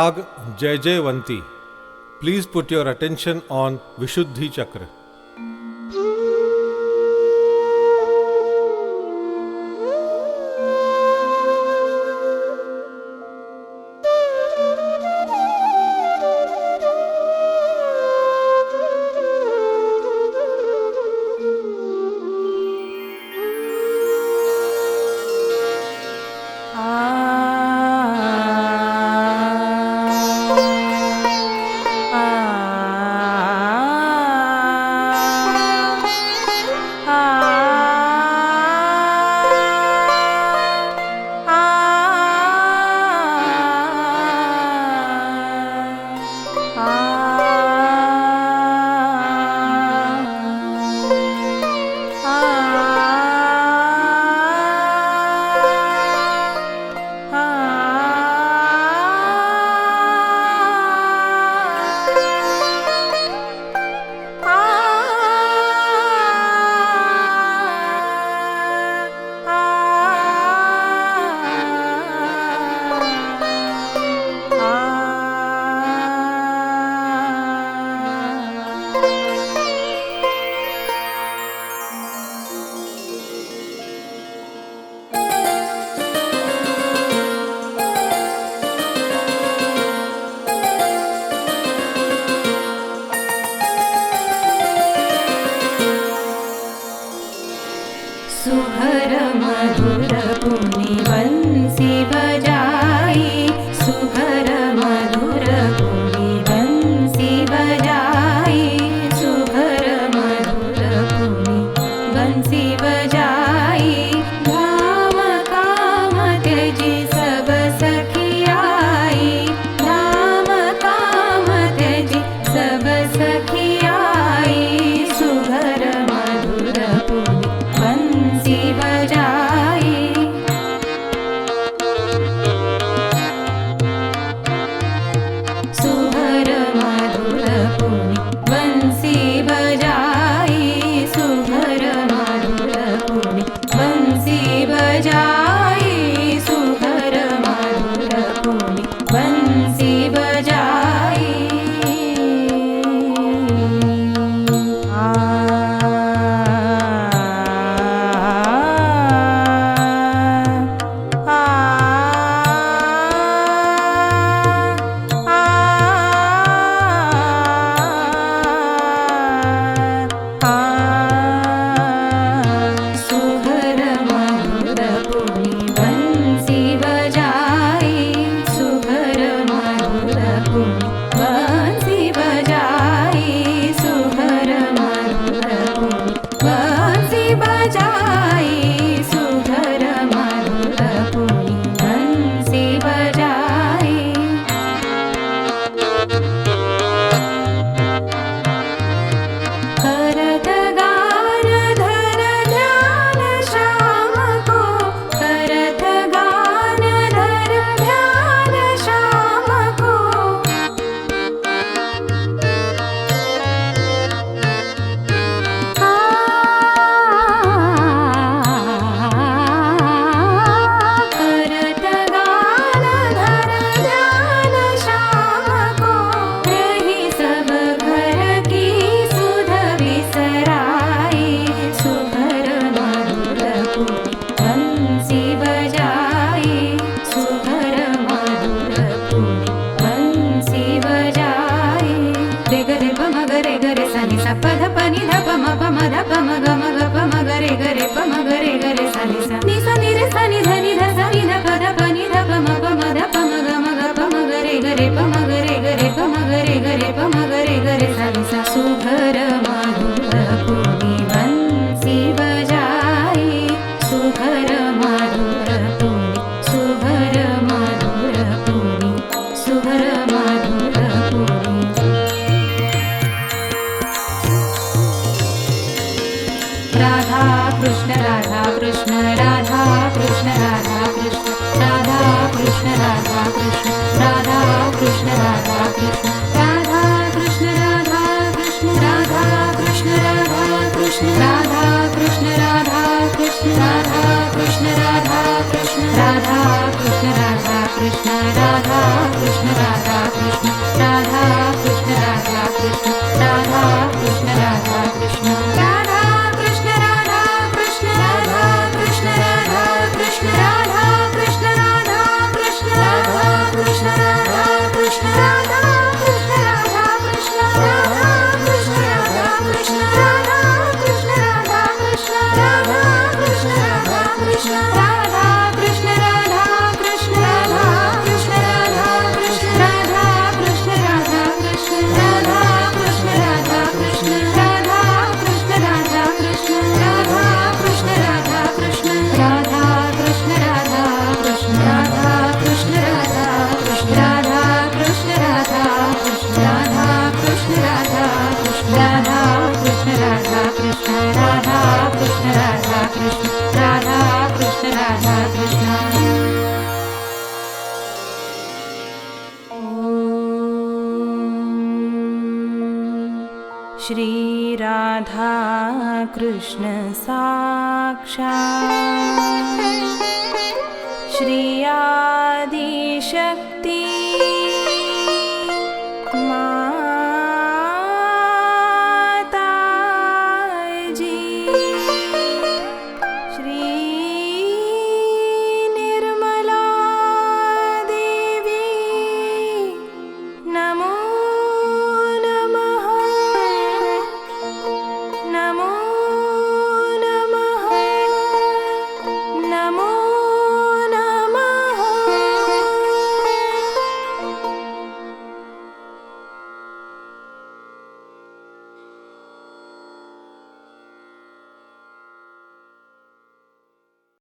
Rag Jai Jaivanti. Please put your attention on Vishuddhi Chakra. सुघर मधुर पुनि बंसी बजाई, सुघर मधुर पुनि बंसी बजाई, सुघर मधुर पुनि बंसी बजाई। धाम काम त्यजी सब सखी आई, धाम काम त्यजी सब सखी आई, सुघर मधुर पुनि बंसी बजाई। सुघर मधुर पुनि बंसी बजाई, सुघर मधुर पुनि बंसी बजाई, सुघर मधुर पुनि बंसी बजाई। सुघर मधुर पुनि बंसी बजाई, सुघर मधुर पुनि बंसी बजाई, सुघर मधुर पुनि बंसी बजाई, सुघर मधुर पुनि बंसी बजाई। करत गान धर ध्यान श्याम को, करत गान धर ध्यान श्याम को। करत गान धर ध्यान श्याम को, रही सब घर की सुध बिसराई, सुघर मधुर पुनि बंसी बजाई, सुघर मधुर पुनि बंसी बजाई। रे ग रे प म ग रे ग रे सा नि सा प ध प नि ध प म प म ध प म ग म ग प म ग रे ग रे प म ग रे ग रे सा नि सा नि सा नि रे सा नि ध नि ध सा नि ध प ध प नि ध प म प म ध प म ग म ग प म ग रे ग रे प म ग रे ग रे प म ग रे ग रे प म ग रे ग रे सा नि सा। सुघर मधुर पुनि बंसी बजाई, सुघर मधुर पुनि, सुघर मधुर पुनि, सुघर मधुर पुनि। राधा कृष्ण राधा कृष्ण राधा कृष्ण राधा कृष्ण राधा कृष्ण राधा कृष्ण राधा कृष्ण राधा कृष्ण राधा कृष्ण राधा कृष्ण राधा कृष्ण राधा कृष्ण राधा कृष्ण राधा कृष्ण राधा कृष्ण राधा कृष्ण राधा कृष्ण राधा कृष्ण राधा कृष्ण राधा श्री राधा कृष्ण साक्षात् श्री आदिशक्ति